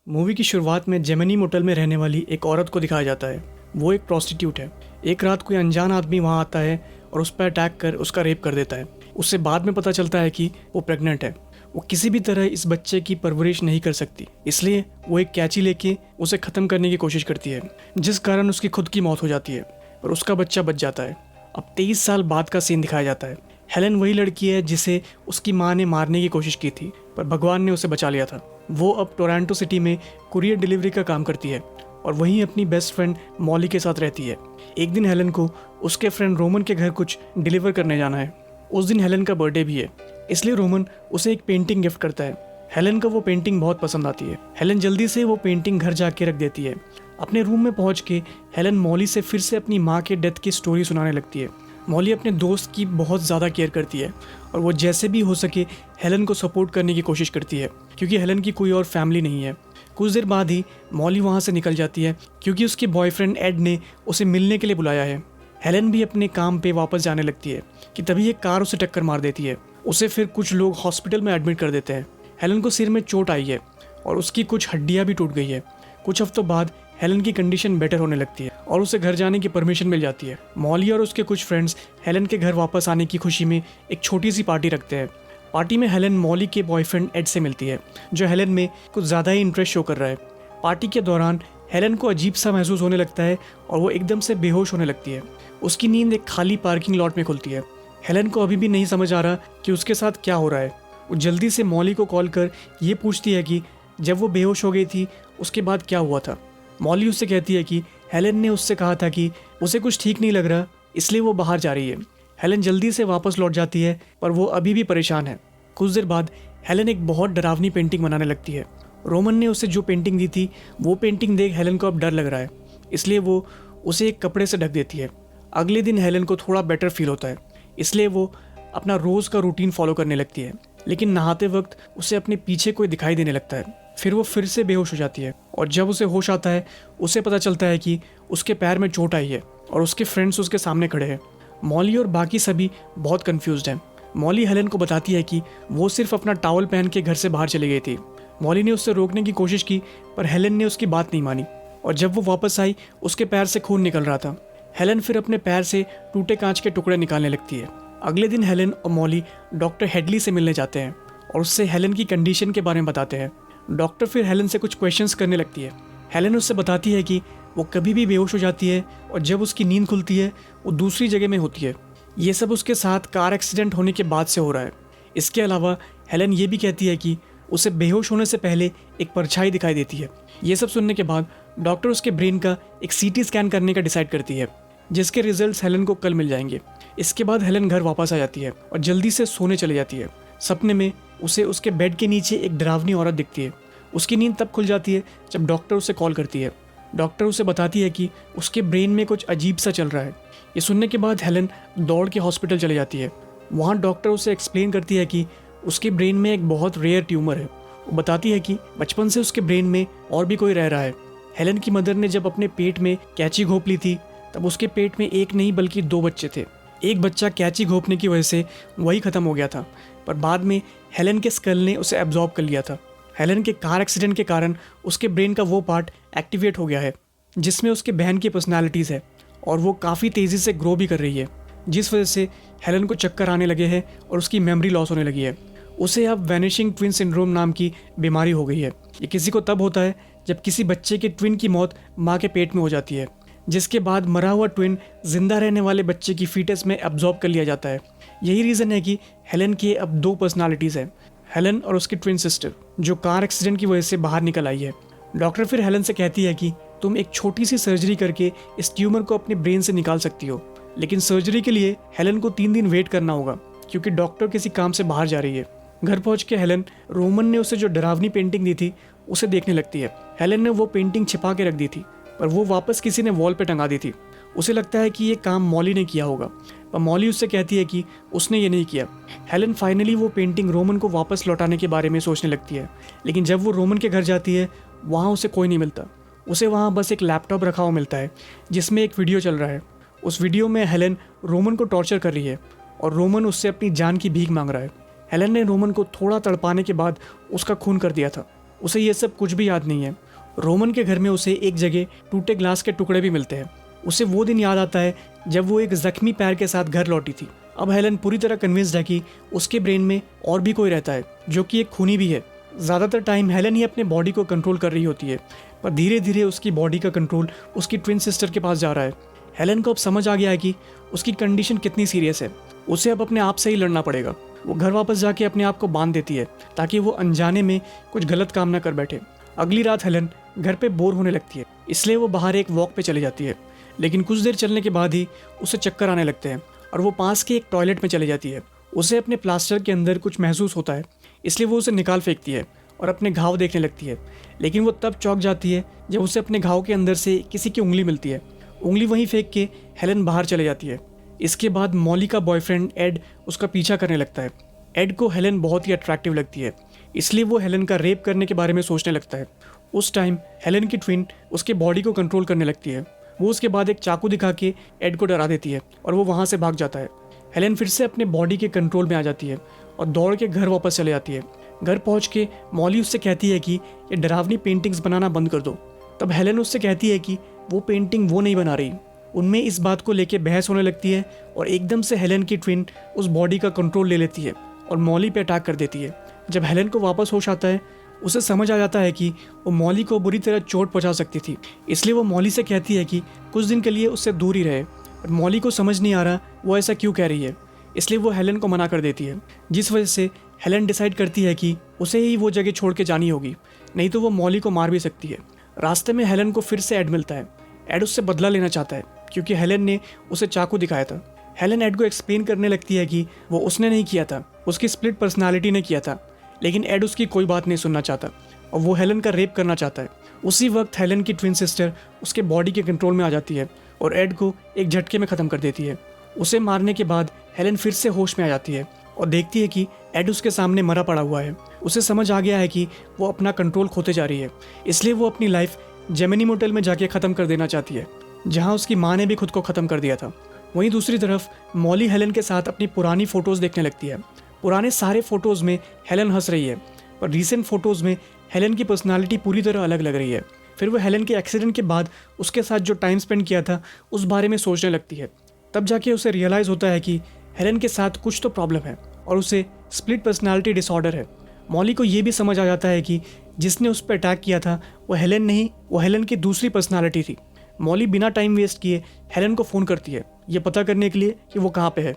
Movie की शुरुआत में जेमिनी मोटल में रहने वाली एक औरत को दिखाया जाता है। वो एक प्रोस्टिट्यूट है। एक रात कोई अनजान आदमी वहाँ आता है और उस पर अटैक कर उसका रेप कर देता है। उससे बाद में पता चलता है कि वो प्रेग्नेंट है। वो किसी भी तरह इस बच्चे की परवरिश नहीं कर सकती, इसलिए वो एक कैंची लेके उसे ख़त्म करने की कोशिश करती है, जिस कारण उसकी खुद की मौत हो जाती है, पर उसका बच्चा बच जाता है। अब 23 साल बाद का सीन दिखाया जाता है। हेलेन वही लड़की है जिसे उसकी माँ ने मारने की कोशिश की थी, पर भगवान ने उसे बचा लिया था। वो अब टोरंटो सिटी में कुरियर डिलीवरी का काम करती है और वहीं अपनी बेस्ट फ्रेंड मॉली के साथ रहती है। एक दिन हेलेन को उसके फ्रेंड रोमन के घर कुछ डिलीवर करने जाना है। उस दिन हेलेन का बर्थडे भी है, इसलिए रोमन उसे एक पेंटिंग गिफ्ट करता है। हेलेन को वो पेंटिंग बहुत पसंद आती है। हेलेन जल्दी से वो पेंटिंग घर जाके रख देती है। अपने रूम में पहुंच के हेलेन मॉली से फिर से अपनी माँ के डेथ की स्टोरी सुनाने लगती है। मॉली अपने दोस्त की बहुत ज़्यादा केयर करती है और वो जैसे भी हो सके हेलेन को सपोर्ट करने की कोशिश करती है, क्योंकि हेलेन की कोई और फैमिली नहीं है। कुछ देर बाद ही मॉली वहाँ से निकल जाती है, क्योंकि उसके बॉयफ्रेंड एड ने उसे मिलने के लिए बुलाया है। हेलेन भी अपने काम पे वापस जाने लगती है कि तभी एक कार उसे टक्कर मार देती है। उसे फिर कुछ लोग हॉस्पिटल में एडमिट कर देते हैं। हेलेन को सिर में चोट आई है और उसकी कुछ हड्डियाँ भी टूट गई है। कुछ हफ्तों बाद हेलेन की कंडीशन बेटर होने लगती है और उसे घर जाने की परमिशन मिल जाती है। मॉली और उसके कुछ फ्रेंड्स हेलेन के घर वापस आने की खुशी में एक छोटी सी पार्टी रखते हैं। पार्टी में हेलेन मॉली के बॉयफ्रेंड एड से मिलती है, जो हेलेन में कुछ ज़्यादा ही इंटरेस्ट शो कर रहा है। पार्टी के दौरान हेलेन को अजीब सा महसूस होने लगता है और वो एकदम से बेहोश होने लगती है। उसकी नींद एक खाली पार्किंग लॉट में खुलती है। हेलेन को अभी भी नहीं समझ आ रहा कि उसके साथ क्या हो रहा है। वो जल्दी से मॉली को कॉल कर ये पूछती है कि जब वो बेहोश हो गई थी उसके बाद क्या हुआ था। मॉली उससे कहती है कि हेलेन ने उससे कहा था कि उसे कुछ ठीक नहीं लग रहा, इसलिए वो बाहर जा रही है। हेलेन जल्दी से वापस लौट जाती है, पर वो अभी भी परेशान है। कुछ देर बाद हेलेन एक बहुत डरावनी पेंटिंग बनाने लगती है। रोमन ने उसे जो पेंटिंग दी थी, वो पेंटिंग देख हेलेन को अब डर लग रहा है, इसलिए वो उसे एक कपड़े से ढक देती है। अगले दिन हेलेन को थोड़ा बेटर फील होता है, इसलिए वो अपना रोज़ का रूटीन फॉलो करने लगती है। लेकिन नहाते वक्त उसे अपने पीछे कोई दिखाई देने लगता है। फिर वो फिर से बेहोश हो जाती है और जब उसे होश आता है उसे पता चलता है कि उसके पैर में चोट आई है और उसके फ्रेंड्स उसके सामने खड़े हैं। मॉली और बाकी सभी बहुत कंफ्यूज्ड हैं। मॉली हेलेन को बताती है कि वो सिर्फ अपना टॉवल पहन के घर से बाहर चली गई थी। मॉली ने उससे रोकने की कोशिश की, पर हेलेन ने उसकी बात नहीं मानी और जब वो वापस आई उसके पैर से खून निकल रहा था। हेलेन फिर अपने पैर से टूटे कांच के टुकड़े निकालने लगती है। अगले दिन हेलेन और मॉली डॉक्टर हेडली से मिलने जाते हैं और उससे हेलेन की कंडीशन के बारे में बताते हैं। डॉक्टर फिर हेलेन से कुछ क्वेश्चंस करने लगती है। हेलेन उससे बताती है कि वो कभी भी बेहोश हो जाती है और जब उसकी नींद खुलती है वो दूसरी जगह में होती है। ये सब उसके साथ कार एक्सीडेंट होने के बाद से हो रहा है। इसके अलावा हेलेन ये भी कहती है कि उसे बेहोश होने से पहले एक परछाई दिखाई देती है। ये सब सुनने के बाद डॉक्टर उसके ब्रेन का एक CT स्कैन करने का डिसाइड करती है, जिसके रिजल्ट्स हेलेन को कल मिल जाएंगे। इसके बाद हेलेन घर वापस आ जाती है और जल्दी से सोने चली जाती है। सपने में उसे उसके बेड के नीचे एक डरावनी औरत दिखती है। उसकी नींद तब खुल जाती है जब डॉक्टर उसे कॉल करती है। डॉक्टर उसे बताती है कि उसके ब्रेन में कुछ अजीब सा चल रहा है। ये सुनने के बाद हेलेन दौड़ के हॉस्पिटल चली जाती है। वहाँ डॉक्टर उसे एक्सप्लेन करती है कि उसके ब्रेन में एक बहुत रेयर ट्यूमर है। वो बताती है कि बचपन से उसके ब्रेन में और भी कोई रह रहा है। हेलेन की मदर ने जब अपने पेट में कैंची घोंप ली थी, तब उसके पेट में एक नहीं बल्कि 2 बच्चे थे। एक बच्चा कैंची घोंपने की वजह से वही ख़त्म हो गया था, पर बाद में हेलेन के स्कल ने उसे एब्जॉर्ब कर लिया था। हेलेन के कार एक्सीडेंट के कारण उसके ब्रेन का वो पार्ट एक्टिवेट हो गया है जिसमें उसके बहन की पर्सनालिटीज़ है और वो काफ़ी तेज़ी से ग्रो भी कर रही है, जिस वजह से हेलेन को चक्कर आने लगे हैं और उसकी मेमोरी लॉस होने लगी है। उसे अब वैनिशिंग ट्विन सिंड्रोम नाम की बीमारी हो गई है। ये किसी को तब होता है जब किसी बच्चे के ट्विन की मौत माँ के पेट में हो जाती है, जिसके बाद मरा हुआ ट्विन जिंदा रहने वाले बच्चे की फीटस में एब्जॉर्ब कर लिया जाता है। यही रीज़न है कि हेलेन की अब 2 पर्सनालिटीज़ हैं, हेलेन और उसकी ट्विन सिस्टर, जो कार एक्सीडेंट की वजह से बाहर निकल आई है। डॉक्टर फिर हेलेन से कहती है कि तुम एक छोटी सी सर्जरी करके इस ट्यूमर को अपने ब्रेन से निकाल सकती हो, लेकिन सर्जरी के लिए हेलेन को 3 दिन वेट करना होगा, क्योंकि डॉक्टर किसी काम से बाहर जा रही है। घर पहुंच के हेलेन रोमन ने उसे जो डरावनी पेंटिंग दी थी उसे देखने लगती है। हेलेन ने वो पेंटिंग छिपा के रख दी थी, पर वो वापस किसी ने वॉल पे टंगा दी थी। उसे लगता है कि ये काम मॉली ने किया होगा, पर मॉली उससे कहती है कि उसने ये नहीं किया। हेलेन फाइनली वो पेंटिंग रोमन को वापस लौटाने के बारे में सोचने लगती है, लेकिन जब वो रोमन के घर जाती है वहाँ उसे कोई नहीं मिलता। उसे वहाँ बस एक लैपटॉप रखा हुआ मिलता है जिसमें एक वीडियो चल रहा है। उस वीडियो में हेलेन रोमन को टॉर्चर कर रही है और रोमन उससे अपनी जान की भीख मांग रहा है। हेलेन ने रोमन को थोड़ा तड़पाने के बाद उसका खून कर दिया था। उसे ये सब कुछ भी याद नहीं है। रोमन के घर में उसे एक जगह टूटे ग्लास के टुकड़े भी मिलते हैं। उसे वो दिन याद आता है जब वो एक जख्मी पैर के साथ घर लौटी थी। अब हेलन पूरी तरह कन्विंस्ड है कि उसके ब्रेन में और भी कोई रहता है जो कि एक खूनी भी है। ज़्यादातर टाइम हेलन ही अपने बॉडी को कंट्रोल कर रही होती है, पर धीरे धीरे उसकी बॉडी का कंट्रोल उसकी ट्विन सिस्टर के पास जा रहा है। हेलन को अब समझ आ गया है कि उसकी कंडीशन कितनी सीरियस है। उसे अब अपने आप से ही लड़ना पड़ेगा। वो घर वापस जाके अपने आप को बांध देती है ताकि वो अनजाने में कुछ गलत काम ना कर बैठे। अगली रात हेलन घर पे बोर होने लगती है, इसलिए वो बाहर एक वॉक पे चली जाती है। लेकिन कुछ देर चलने के बाद ही उसे चक्कर आने लगते हैं और वो पास के एक टॉयलेट में चली जाती है। उसे अपने प्लास्टर के अंदर कुछ महसूस होता है, इसलिए वो उसे निकाल फेंकती है और अपने घाव देखने लगती है। लेकिन वो तब चौंक जाती है जब उसे अपने घाव के अंदर से किसी की उंगली मिलती है। उंगली वहीं फेंक के हेलन बाहर चले जाती है। इसके बाद मॉली का बॉयफ्रेंड एड उसका पीछा करने लगता है। एड को हेलन बहुत ही अट्रैक्टिव लगती है, इसलिए वो हेलन का रेप करने के बारे में सोचने लगता है। उस टाइम हेलन की ट्विन उसके बॉडी को कंट्रोल करने लगती है। वो उसके बाद एक चाकू दिखा के एड को डरा देती है और वो वहाँ से भाग जाता है। हेलन फिर से अपने बॉडी के कंट्रोल में आ जाती है और दौड़ के घर वापस चले जाती है। घर पहुँच के मॉली उससे कहती है कि ये डरावनी पेंटिंग्स बनाना बंद कर दो। तब हेलन उससे कहती है कि वो पेंटिंग वो नहीं बना रही। उनमें इस बात को लेके बहस होने लगती है और एकदम से हेलन की ट्विन उस बॉडी का कंट्रोल ले लेती है और मॉली पे अटैक कर देती है। जब हेलन को वापस होश आता है, उसे समझ आ जाता है कि वो मॉली को बुरी तरह चोट पहुंचा सकती थी, इसलिए वो मॉली से कहती है कि कुछ दिन के लिए उससे दूर ही रहे। और मॉली को समझ नहीं आ रहा वो ऐसा क्यों कह रही है, इसलिए वो हेलन को मना कर देती है, जिस वजह से हेलन डिसाइड करती है कि उसे ही वो जगह छोड़ के जानी होगी, नहीं तो वो मॉली को मार भी सकती है। रास्ते में हेलन को फिर से एड मिलता है। एड उससे बदला लेना चाहता है क्योंकि हेलन ने उसे चाकू दिखाया था। हेलन एड को एक्सप्लेन करने लगती है कि वो उसने नहीं किया था, उसकी स्प्लिट पर्सनालिटी ने किया था। लेकिन एड उसकी कोई बात नहीं सुनना चाहता और वो हेलन का रेप करना चाहता है। उसी वक्त हेलन की ट्विन सिस्टर उसके बॉडी के कंट्रोल में आ जाती है और एड को एक झटके में ख़त्म कर देती है। उसे मारने के बाद हेलन फिर से होश में आ जाती है और देखती है कि एड उसके सामने मरा पड़ा हुआ है। उसे समझ आ गया है कि वो अपना कंट्रोल खोते जा रही है, इसलिए वो अपनी लाइफ जेमिनी मोटेल में जाके ख़त्म कर देना चाहती है, जहाँ उसकी माँ ने भी खुद को ख़त्म कर दिया था। वहीं दूसरी तरफ मॉली हेलन के साथ अपनी पुरानी फ़ोटोज़ देखने लगती है। पुराने सारे फ़ोटोज़ में हेलन हंस रही है, पर रीसेंट फ़ोटोज़ में हेलन की पर्सनालिटी पूरी तरह अलग लग रही है। फिर वो हेलन के एक्सीडेंट के बाद उसके साथ जो टाइम स्पेंड किया था उस बारे में सोचने लगती है। तब जाके उसे रियलाइज़ होता है कि हेलन के साथ कुछ तो प्रॉब्लम है और उसे स्प्लिट पर्सनालिटी डिसऑर्डर है। मॉली को ये भी समझ आ जाता है कि जिसने उस पर अटैक किया था वो हेलन नहीं, वो हेलन की दूसरी पर्सनालिटी थी। मॉली बिना टाइम वेस्ट किए हेलन को फ़ोन करती है, ये पता करने के लिए कि वो कहाँ पे है।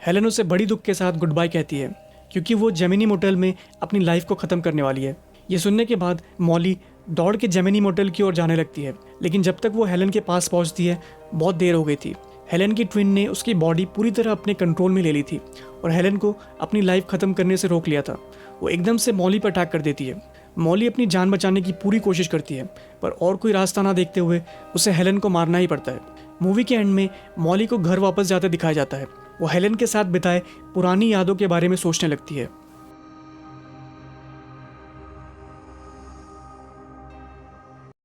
हेलन उसे बड़ी दुख के साथ गुड बाय कहती है क्योंकि वो जेमिनी मोटेल में अपनी लाइफ को ख़त्म करने वाली है। ये सुनने के बाद मॉली दौड़ के जेमिनी मोटेल की ओर जाने लगती है, लेकिन जब तक वो हेलन के पास पहुंचती है बहुत देर हो गई थी। हेलन की ट्विन ने उसकी बॉडी पूरी तरह अपने कंट्रोल में ले ली थी और हेलन को अपनी लाइफ ख़त्म करने से रोक लिया था। वो एकदम से मॉली पर अटैक कर देती है। मॉली अपनी जान बचाने की पूरी कोशिश करती है, पर और कोई रास्ता ना देखते हुए उसे हेलन को मारना ही पड़ता है। मूवी के एंड में मॉली को घर वापस जाते दिखाया जाता है। वो हेलन के साथ बिताए पुरानी यादों के बारे में सोचने लगती है।